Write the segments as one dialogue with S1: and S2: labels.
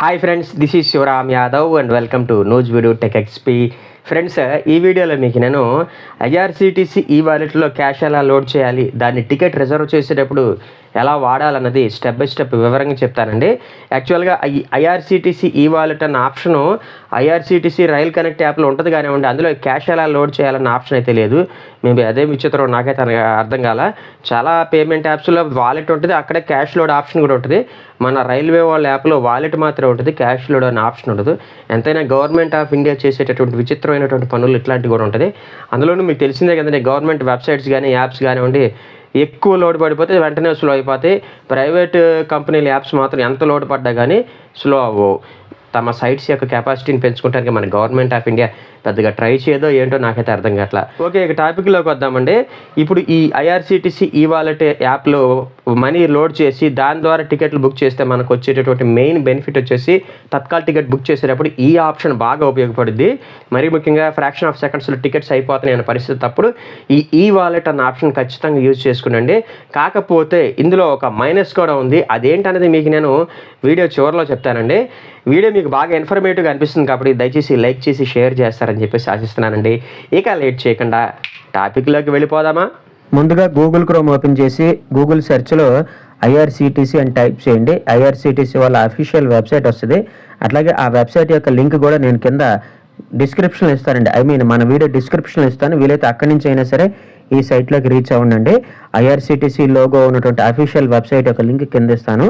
S1: Hi friends, this is Shivaram Yadav and welcome to nose video tech XP. Friends, ఈ వీడియోలో మీకు నేను ఐఆర్సిటీసీ ఈ వాలెట్లో క్యాష్ ఎలా లోడ్ చేయాలి, దాన్ని టికెట్ రిజర్వ్ చేసేటప్పుడు ఎలా వాడాలన్నది స్టెప్ బై స్టెప్ వివరంగా చెప్తానండి. యాక్చువల్గా ఈ ఐఆర్సిటీసీ ఈ వాలెట్ అన్న ఆప్షను ఐఆర్సిటీసీ రైల్ కనెక్ట్ యాప్లో ఉంటుంది కానివ్వండి, అందులో క్యాష్ ఎలా లోడ్ చేయాలన్న ఆప్షన్ అయితే లేదు. మేబీ అదే విచిత్రం, నాకైతే అర్థం కాల. చాలా పేమెంట్ యాప్స్లో వాలెట్ ఉంటుంది, అక్కడే క్యాష్ లోడ్ ఆప్షన్ కూడా ఉంటుంది. మన రైల్వే వాళ్ళ యాప్లో వాలెట్ మాత్రమే ఉంటుంది, క్యాష్ లోడ్ అనే ఆప్షన్ ఉండదు. ఎంతైనా గవర్నమెంట్ ఆఫ్ ఇండియా చేసేటటువంటి విచిత్రమైనటువంటి పనులు ఇట్లాంటివి కూడా ఉంటుంది. అందులోనూ మీకు తెలిసిందే కదండి, గవర్నమెంట్ వెబ్సైట్స్ కానీ యాప్స్ కానివ్వండి ఎక్కువ లోడ్ పడిపోతే వెంటనే స్లో అయిపోతాయి. ప్రైవేట్ కంపెనీల యాప్స్ మాత్రం ఎంత లోడ్ పడ్డా కానీ స్లో అవ్వవు. తమ సైట్స్ యొక్క కెపాసిటీని పెంచుకోవడానికి మన గవర్నమెంట్ ఆఫ్ ఇండియా పెద్దగా ట్రై చేయదో ఏంటో నాకైతే అర్థం కావట్లా. ఓకే, ఇక టాపిక్లోకి వద్దామండి. ఇప్పుడు ఈ ఐఆర్సిటీసీ ఈ వాలెట్ యాప్లో మనీ లోడ్ చేసి దాని ద్వారా టికెట్లు బుక్ చేస్తే మనకు వచ్చేటటువంటి మెయిన్ బెనిఫిట్ వచ్చేసి తత్కాల్ టికెట్ బుక్ చేసేటప్పుడు ఈ ఆప్షన్ బాగా ఉపయోగపడుద్ది. మరీ ముఖ్యంగా ఫ్రాక్షన్ ఆఫ్ సెకండ్స్లో టికెట్స్ అయిపోతున్నాయి అనే పరిస్థితి అప్పుడు ఈ వాలెట్ అన్న ఆప్షన్ ఖచ్చితంగా యూజ్ చేసుకునండి. కాకపోతే ఇందులో ఒక మైనస్ కూడా ఉంది. అదేంటనేది మీకు నేను వీడియో చివరిలో చెప్తానండి. వీడియో మీకు బాగా ఇన్ఫర్మేటివ్గా అనిపిస్తుంది కాబట్టి దయచేసి లైక్ చేసి షేర్ చేస్తారని చెప్పేసి ఆశిస్తున్నానండి. ఇక లేట్ చేయకుండా టాపిక్లోకి వెళ్ళిపోదామా? ముందుగా గూగుల్ క్రోమ్ ఓపెన్ చేసి గూగుల్ సెర్చ్లో ఐఆర్సిటీసీ అని టైప్ చేయండి. ఐఆర్సిటీసీ వాళ్ళ అఫీషియల్ వెబ్సైట్ వస్తుంది. అట్లాగే ఆ వెబ్సైట్ యొక్క లింక్ కూడా నేను కింద డిస్క్రిప్షన్లో ఇస్తానండి. మన వీడియో డిస్క్రిప్షన్లో ఇస్తాను. వీలైతే అక్కడి నుంచి అయినా సరే ఈ సైట్లోకి రీచ్ అవ్వండి. ఐఆర్సిటీసీ లోగో ఉన్నటువంటి అఫీషియల్ వెబ్సైట్ యొక్క లింక్ కింద ఇస్తాను.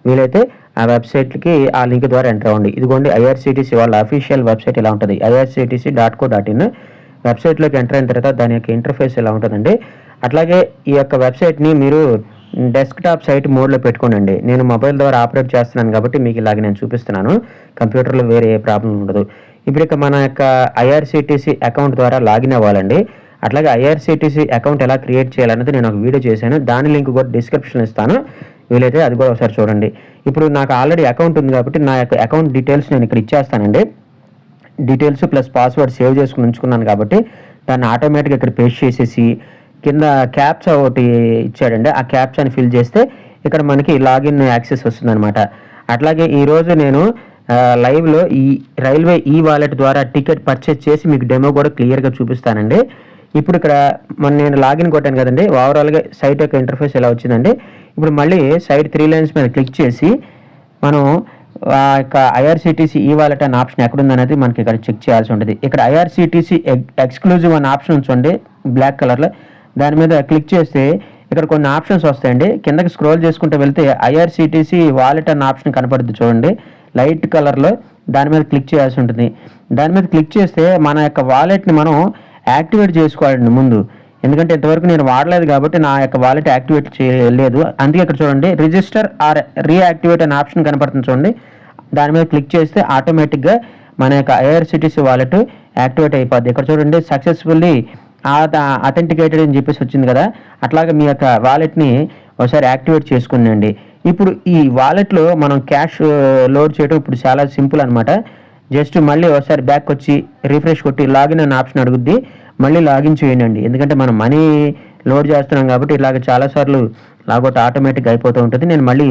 S1: వీలైతే ఆ వెబ్సైట్కి ఆ లింక్ ద్వారా ఎంటర్ అవ్వండి. ఇదిగోండి ఐఆర్సిటీసీ వాళ్ళ అఫీషియల్ వెబ్సైట్ ఇలా ఉంటుంది, irctc.co.in. వెబ్సైట్లోకి ఎంటర్ అయిన తర్వాత దాని యొక్క ఇంటర్ఫేస్ ఇలా ఉంటుందండి. అట్లాగే ఈ యొక్క వెబ్సైట్ని మీరు డెస్క్టాప్ సైట్ మోడ్లో పెట్టుకోండి. నేను మొబైల్ ద్వారా ఆపరేట్ చేస్తున్నాను కాబట్టి మీకు ఇలాగ నేను చూపిస్తున్నాను. కంప్యూటర్లో వేరే ఏ ప్రాబ్లం ఉండదు. ఇప్పుడు ఇక మన యొక్క ఐఆర్సిటీసీ అకౌంట్ ద్వారా లాగిన్ అవ్వాలండి. అట్లాగే ఐఆర్సిటీసీ అకౌంట్ ఎలా క్రియేట్ చేయాలనేది నేను ఒక వీడియో చేశాను. దాని లింక్ కూడా డిస్క్రిప్షన్ ఇస్తాను. వీలైతే అది కూడా ఒకసారి చూడండి. ఇప్పుడు నాకు ఆల్రెడీ అకౌంట్ ఉంది కాబట్టి నా యొక్క అకౌంట్ డీటెయిల్స్ నేను ఇక్కడ ఇచ్చేస్తానండి. డీటెయిల్స్ ప్లస్ పాస్వర్డ్ సేవ్ చేసుకుని ఉంచుకున్నాను కాబట్టి దాన్ని ఆటోమేటిక్గా ఇక్కడ పేస్ట్ చేసేసి కింద క్యాప్చా ఒకటి ఇచ్చాడండి. ఆ క్యాప్చాని ఫిల్ చేస్తే ఇక్కడ మనకి లాగిన్ యాక్సెస్ వస్తుందన్నమాట. అట్లాగే ఈరోజు నేను లైవ్లో ఈ రైల్వే ఈ వాలెట్ ద్వారా టికెట్ పర్చేస్ చేసి మీకు డెమో కూడా క్లియర్గా చూపిస్తానండి. ఇప్పుడు ఇక్కడ నేను లాగిన్ కొట్టాను కదండి. ఓవరాల్గా సైట్ యొక్క ఇంటర్ఫేస్ ఎలా వచ్చిందండి. ఇప్పుడు మళ్ళీ సైడ్ 3 లైన్స్ మీద క్లిక్ చేసి మనం ఆ యొక్క ఐఆర్సిటీసీ ఈ వాలెట్ అనే ఆప్షన్ ఎక్కడుందనేది మనకి ఇక్కడ చెక్ చేయాల్సి ఉంటుంది. ఇక్కడ ఐఆర్సిటీసీ ఎక్స్క్లూజివ్ అనే ఆప్షన్ ఉంచండి బ్లాక్ కలర్లో. దాని మీద క్లిక్ చేస్తే ఇక్కడ కొన్ని ఆప్షన్స్ వస్తాయండి. కిందకి స్క్రోల్ చేసుకుంటూ వెళ్తే ఐఆర్సిటీసీ వాలెట్ అనే ఆప్షన్ కనపడుతుంది చూడండి, లైట్ కలర్లో. దాని మీద క్లిక్ చేయాల్సి ఉంటుంది. దాని మీద క్లిక్ చేస్తే మన యొక్క వాలెట్ని మనం యాక్టివేట్ చేసుకోవాలండి ముందు. ఎందుకంటే ఇంతవరకు నేను వాడలేదు కాబట్టి నా యొక్క వాలెట్ యాక్టివేట్ చేయలేదు. అందుకే ఇక్కడ చూడండి రిజిస్టర్ ఆర్ రీయాక్టివేట్ అనే ఆప్షన్ కనపడుతుంది చూడండి. దాని మీద క్లిక్ చేస్తే ఆటోమేటిక్గా మన యొక్క ఐఆర్సిటీసీ వాలెట్ యాక్టివేట్ అయిపోద్ది. ఇక్కడ చూడండి సక్సెస్ఫుల్లీ అథెంటికేటెడ్ అని చెప్పేసి వచ్చింది కదా. అట్లాగే మీ యొక్క వాలెట్ని ఒకసారి యాక్టివేట్ చేసుకునండి. ఇప్పుడు ఈ వాలెట్లో మనం క్యాష్ లోడ్ చేయడం ఇప్పుడు చాలా సింపుల్ అనమాట. జస్ట్ మళ్ళీ ఒకసారి బ్యాక్ వచ్చి రిఫ్రెష్ కొట్టి లాగిన్ అనే ఆప్షన్ అడుగుద్ది. మళ్ళీ లాగిన్ చేయండి. ఎందుకంటే మనం మనీ లోడ్ చేస్తున్నాం కాబట్టి ఇలాగ చాలాసార్లు లాగౌట్ ఆటోమేటిక్గా అయిపోతూ ఉంటుంది. నేను మళ్ళీ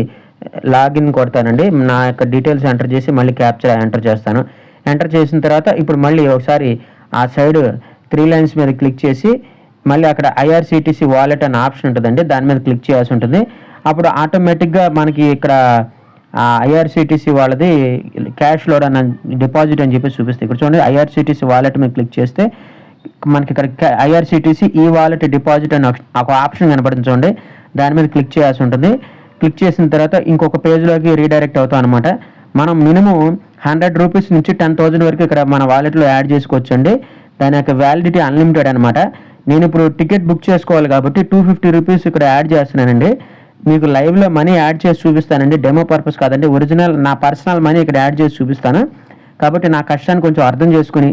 S1: లాగిన్ కొడతానండి. నా యొక్క డీటెయిల్స్ ఎంటర్ చేసి మళ్ళీ క్యాప్చర్ ఎంటర్ చేస్తాను. ఎంటర్ చేసిన తర్వాత ఇప్పుడు మళ్ళీ ఒకసారి ఆ సైడ్ 3 లైన్స్ మీద క్లిక్ చేసి మళ్ళీ అక్కడ ఐఆర్సిటీసీ వాలెట్ అనే ఆప్షన్ ఉంటుందండి. దాని మీద క్లిక్ చేయాల్సి ఉంటుంది. అప్పుడు ఆటోమేటిక్గా మనకి ఇక్కడ ఐఆర్సిటీసీ వాళ్ళది క్యాష్ లోడ్ అన్న డిపాజిట్ అని చెప్పి చూపిస్తుంది. ఇక్కడ చూడండి ఐఆర్సిటీసీ వాలెట్ మీద క్లిక్ చేస్తే మనకి ఇక్కడ ఐఆర్సిటీసీ ఈ వాలెట్ డిపాజిట్ అని ఒక ఆప్షన్ కనపడుతుంది చూడండి. దాని మీద క్లిక్ చేయాల్సి ఉంటుంది. క్లిక్ చేసిన తర్వాత ఇంకొక పేజ్లోకి రీడైరెక్ట్ అవుతాం అనమాట. మనం మినిమం 100 రూపీస్ నుంచి 10,000 వరకు ఇక్కడ మన వాలెట్లో యాడ్ చేసుకోవచ్చు అండి. దాని యొక్క వ్యాలిడిటీ అన్లిమిటెడ్ అనమాట. నేను ఇప్పుడు టికెట్ బుక్ చేసుకోవాలి కాబట్టి 250 రూపీస్ ఇక్కడ యాడ్ చేస్తున్నానండి. మీకు లైవ్లో మనీ యాడ్ చేసి చూపిస్తానండి. డెమో పర్పస్ కాదండి, ఒరిజినల్ నా పర్సనల్ మనీ ఇక్కడ యాడ్ చేసి చూపిస్తాను. కాబట్టి నా కష్టాన్ని కొంచెం అర్థం చేసుకుని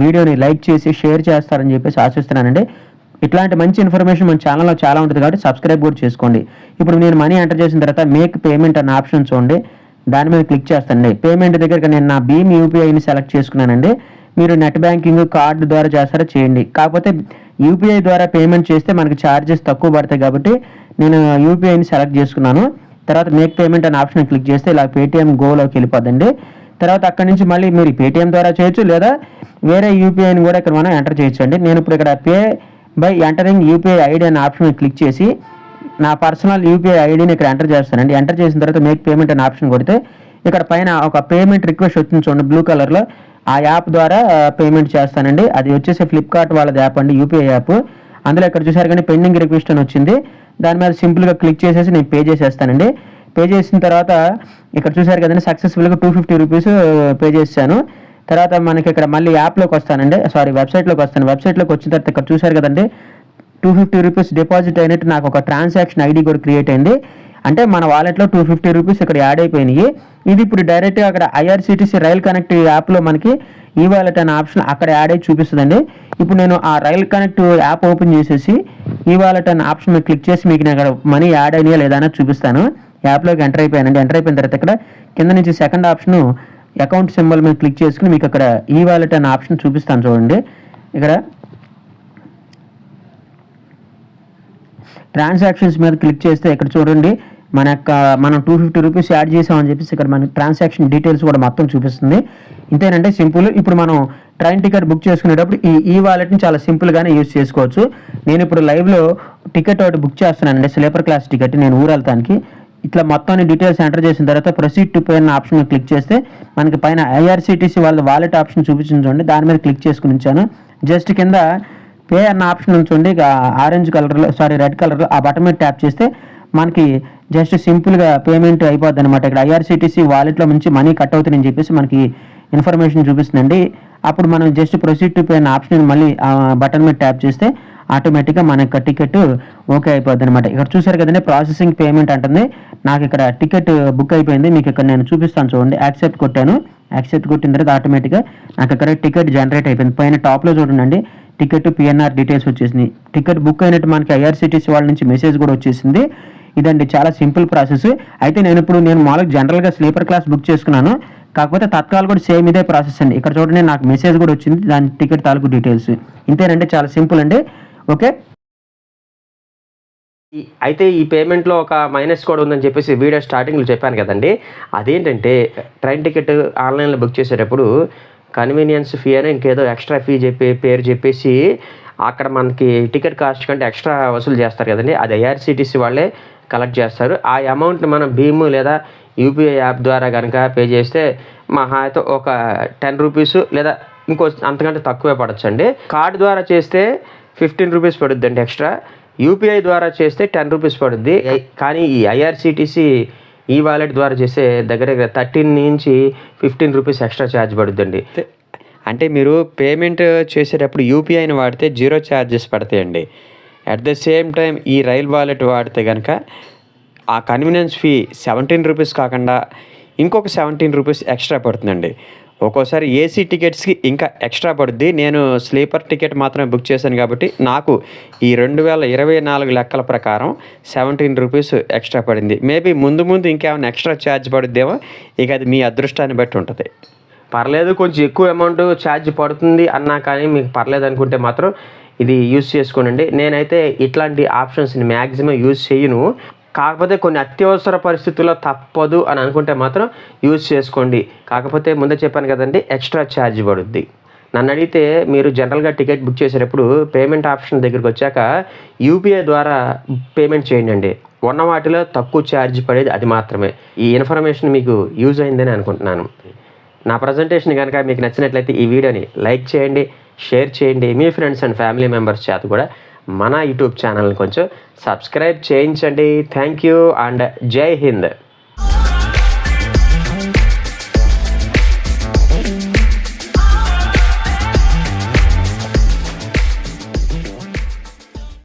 S1: వీడియోని లైక్ చేసి షేర్ చేస్తారని చెప్పేసి ఆశిస్తున్నానండి. ఇట్లాంటి మంచి ఇన్ఫర్మేషన్ మన ఛానల్లో చాలా ఉంటుంది కాబట్టి సబ్స్క్రైబ్ కూడా చేసుకోండి. ఇప్పుడు నేను మనీ ఎంటర్ చేసిన తర్వాత మేక్ పేమెంట్ అనే ఆప్షన్ చూడండి. దాని మీద క్లిక్ చేస్తానండి. పేమెంట్ దగ్గర నేను నా భీమ్ యూపీఐని సెలెక్ట్ చేసుకున్నానండి. మీరు నెట్ బ్యాంకింగ్ కార్డు ద్వారా చేస్తారా చేయండి. కాకపోతే యూపీఐ ద్వారా పేమెంట్ చేస్తే మనకి ఛార్జెస్ తక్కువ పడతాయి కాబట్టి నేను యూపీఐని సెలెక్ట్ చేసుకున్నాను.
S2: తర్వాత మేక్ పేమెంట్ అనే ఆప్షన్ క్లిక్ చేస్తే ఇలా పేటీఎం గోలోకి వెళ్ళిపోద్దండి. తర్వాత అక్కడ నుంచి మళ్ళీ మీరు పేటీఎం ద్వారా చేయొచ్చు, లేదా వేరే యూపీఐని కూడా ఇక్కడ మనం ఎంటర్ చేయొచ్చు అండి. నేను ఇప్పుడు ఇక్కడ pay by entering UPI ID అనే ఆప్షన్ క్లిక్ చేసి నా పర్సనల్ యూపీఐ ఐడిని ఇక్కడ ఎంటర్ చేస్తానండి. ఎంటర్ చేసిన తర్వాత మేక్ పేమెంట్ అనే ఆప్షన్ కొడితే ఇక్కడ పైన ఒక పేమెంట్ రిక్వెస్ట్ వచ్చింది చూడండి బ్లూ కలర్లో, ఆ యాప్ ద్వారా పేమెంట్ చేస్తానండి. అది వచ్చేసి ఫ్లిప్కార్ట్ వాళ్ళది యాప్ అండి, యూపీఐ యాప్. అందులో ఇక్కడ చూసారు కానీ పెండింగ్ రిక్వెస్ట్ అని వచ్చింది, దాని మీద సింపుల్గా క్లిక్ చేసేసి నేను పే చేసేస్తానండి. పే చేసిన తర్వాత ఇక్కడ చూసారు కదండి సక్సెస్ఫుల్గా 250 రూపీస్ పే చేశాను. తర్వాత మనకి ఇక్కడ మళ్ళీ యాప్లోకి వస్తానండి, వెబ్సైట్లోకి వస్తాను. వెబ్సైట్లోకి వచ్చిన తర్వాత ఇక్కడ చూసారు కదండి 250 రూపీస్ డిపాజిట్ అయినట్టు నాకు ఒక ట్రాన్సాక్షన్ ఐడి కూడా క్రియేట్ అయింది. అంటే మన వాలెట్లో 250 రూపీస్ ఇక్కడ యాడ్ అయిపోయినాయి. ఇది ఇప్పుడు డైరెక్ట్గా అక్కడ ఐఆర్సిటీసీ రైల్ కనెక్ట్ యాప్లో మనకి ఈ వాలెట్ అనే ఆప్షన్ అక్కడ యాడ్ అయ్యి చూపిస్తుందండి. ఇప్పుడు నేను ఆ రైల్ కనెక్ట్ యాప్ ఓపెన్ చేసేసి ఈ వాలెట్ అనే ఆప్షన్ మీద క్లిక్ చేసి మీకు నేను అక్కడ మనీ యాడ్ అయినాయా లేదా అని చూపిస్తాను. యాప్లోకి ఎంటర్ అయిపోయానండి. ఎంటర్ అయిపోయిన తర్వాత ఇక్కడ కింద నుంచి సెకండ్ ఆప్షన్ అకౌంట్ సింబల్ మీద క్లిక్ చేసుకుని మీకు అక్కడ ఈ వాలెట్ అనే ఆప్షన్ చూపిస్తాను చూడండి. ఇక్కడ ట్రాన్సాక్షన్స్ మీద క్లిక్ చేస్తే ఇక్కడ చూడండి మనం 250 రూపీస్ యాడ్ చేసామని చెప్పేసి ఇక్కడ మనకి ట్రాన్సాక్షన్ డీటెయిల్స్ కూడా మొత్తం చూపిస్తుంది. ఇంతేనంటే సింపుల్. ఇప్పుడు మనం ట్రైన్ టికెట్ బుక్ చేసుకునేటప్పుడు ఈ వాలెట్ని చాలా సింపుల్గానే యూజ్ చేసుకోవచ్చు. నేను ఇప్పుడు లైవ్లో టికెట్ ఒకటి బుక్ చేస్తున్నానండి, స్లీపర్ క్లాస్ టికెట్, నేను ఊరు వెళ్తానికి. ఇట్లా మొత్తం డీటెయిల్స్ ఎంటర్ చేసిన తర్వాత ప్రొసీడ్ టు పే అన్న ఆప్షన్ క్లిక్ చేస్తే మనకి పైన ఐఆర్సిటీసీ వాళ్ళ వాలెట్ ఆప్షన్ చూపించండి, దాని మీద క్లిక్ చేసుకుని ఉంచాను. జస్ట్ కింద పే అన్న ఆప్షన్ ఉంచండి, ఆరెంజ్ కలర్లో రెడ్ కలర్లో ఆ బటన్ మీద ట్యాప్ చేస్తే మనకి జస్ట్ సింపుల్గా పేమెంట్ అయిపోద్ది అనమాట. ఇక్కడ ఐఆర్సిటీసీ వాలెట్లో నుంచి మనీ కట్ అవుతుందని చెప్పేసి మనకి ఇన్ఫర్మేషన్ చూపిస్తుందండి. అప్పుడు మనం జస్ట్ ప్రొసీడ్ టు పే అన్న ఆప్షన్ మళ్ళీ ఆ బటన్ మీద ట్యాప్ చేస్తే ఆటోమేటిక్గా మనకి టికెట్ ఓకే అయిపోద్ది అనమాట. ఇక్కడ చూసారు కదండి ప్రాసెసింగ్ పేమెంట్ అంటుంది. నాకు ఇక్కడ టికెట్ బుక్ అయిపోయింది, మీకు ఇక్కడ నేను చూపిస్తాను చూడండి. యాక్సెప్ట్ కొట్టాను, యాక్సెప్ట్ కొట్టిన తర్వాత ఆటోమేటిక్గా నాకు ఇక్కడ టికెట్ జనరేట్ అయిపోయింది. పైన టాప్లో చూడండి టికెట్ పిఎన్ఆర్ డీటెయిల్స్ వచ్చేసింది. టికెట్ బుక్ అయినట్టు మనకి ఐఆర్సిటీసీ వాళ్ళ నుంచి మెసేజ్ కూడా వచ్చేసింది. ఇదండి చాలా సింపుల్ ప్రాసెస్. అయితే నేను మామూలుగా జనరల్గా స్లీపర్ క్లాస్ బుక్ చేసుకున్నాను, కాకపోతే తత్కాల్ కూడా సేమ్ ఇదే ప్రాసెస్ అండి. ఇక్కడ చూడండి నాకు మెసేజ్ కూడా వచ్చింది, దాని టికెట్ తాలూకు డీటెయిల్స్. ఇంతేనండి, చాలా సింపుల్ అండి. ఓకే,
S1: అయితే ఈ పేమెంట్లో ఒక మైనస్ కూడా ఉందని చెప్పేసి వీడియో స్టార్టింగ్లో చెప్పాను కదండి. అదేంటంటే ట్రైన్ టికెట్ ఆన్లైన్లో బుక్ చేసేటప్పుడు కన్వీనియన్స్ ఫీ అని ఇంకేదో ఎక్స్ట్రా ఫీ పేరు చెప్పేసి అక్కడ మనకి టికెట్ కాస్ట్ కంటే ఎక్స్ట్రా వసూలు చేస్తారు కదండి. అది ఐఆర్సిటీసీ వాళ్ళే కలెక్ట్ చేస్తారు. ఆ అమౌంట్ని మనం భీము లేదా యూపీఐ యాప్ ద్వారా కనుక పే చేస్తే మహా అయితే ఒక 10 రూపీస్ లేదా ఇంకో అంతకంటే తక్కువే పడచ్చండి. కార్డు ద్వారా చేస్తే 15 రూపీస్ పడుద్దండి ఎక్స్ట్రా. యూపీఐ ద్వారా చేస్తే 10 రూపీస్ పడుద్ది. కానీ ఈ ఐఆర్సిటీసీ ఈ వాలెట్ ద్వారా చేస్తే దగ్గర 13 నుంచి 15 రూపీస్ ఎక్స్ట్రా ఛార్జ్ పడుద్దండి. అంటే మీరు పేమెంట్ చేసేటప్పుడు యూపీఐని వాడితే 0 ఛార్జెస్ పడతాయండి. అట్ ద సేమ్ టైం ఈ రైల్ వాలెట్ వాడితే కనుక ఆ కన్వీనియన్స్ ఫీ 17 రూపీస్ కాకుండా ఇంకొక 17 రూపీస్ ఎక్స్ట్రా పడుతుందండి. ఒక్కోసారి ఏసీ టికెట్స్కి ఇంకా ఎక్స్ట్రా పడుద్ది. నేను స్లీపర్ టికెట్ మాత్రమే బుక్ చేశాను కాబట్టి నాకు ఈ 2024 లెక్కల ప్రకారం 17 రూపీస్ ఎక్స్ట్రా పడింది. మేబీ ముందు ఇంకేమైనా ఎక్స్ట్రా ఛార్జ్ పడుద్దేమో, ఇక అది మీ అదృష్టాన్ని బట్టి ఉంటుంది. పర్లేదు, కొంచెం ఎక్కువ అమౌంట్ ఛార్జ్ పడుతుంది అన్నా కానీ మీకు పర్లేదు అనుకుంటే మాత్రం ఇది యూజ్ చేసుకోనండి. నేనైతే ఇట్లాంటి ఆప్షన్స్ని మ్యాక్సిమం యూజ్ చేయను. కాకపోతే కొన్ని అత్యవసర పరిస్థితుల్లో తప్పదు అని అనుకుంటే మాత్రం యూజ్ చేసుకోండి. కాకపోతే ముందే చెప్పాను కదండి, ఎక్స్ట్రా ఛార్జ్ పడుద్ది. నన్ను అడిగితే మీరు జనరల్గా టికెట్ బుక్ చేసేటప్పుడు పేమెంట్ ఆప్షన్ దగ్గరికి వచ్చాక యూపీఐ ద్వారా పేమెంట్ చేయండి. ఉన్న వాటిలో తక్కువ ఛార్జ్ పడేది అది మాత్రమే. ఈ ఇన్ఫర్మేషన్ మీకు యూజ్ అయిందని అనుకుంటున్నాను. నా ప్రజెంటేషన్ కనుక మీకు నచ్చినట్లయితే ఈ వీడియోని లైక్ చేయండి, షేర్ చేయండి. మీ ఫ్రెండ్స్ అండ్ ఫ్యామిలీ మెంబర్స్ చేత కూడా మన యూట్యూబ్ ఛానల్ని కొంచెం సబ్స్క్రైబ్ చేయించండి. థ్యాంక్ యూ అండ్ జై హింద్.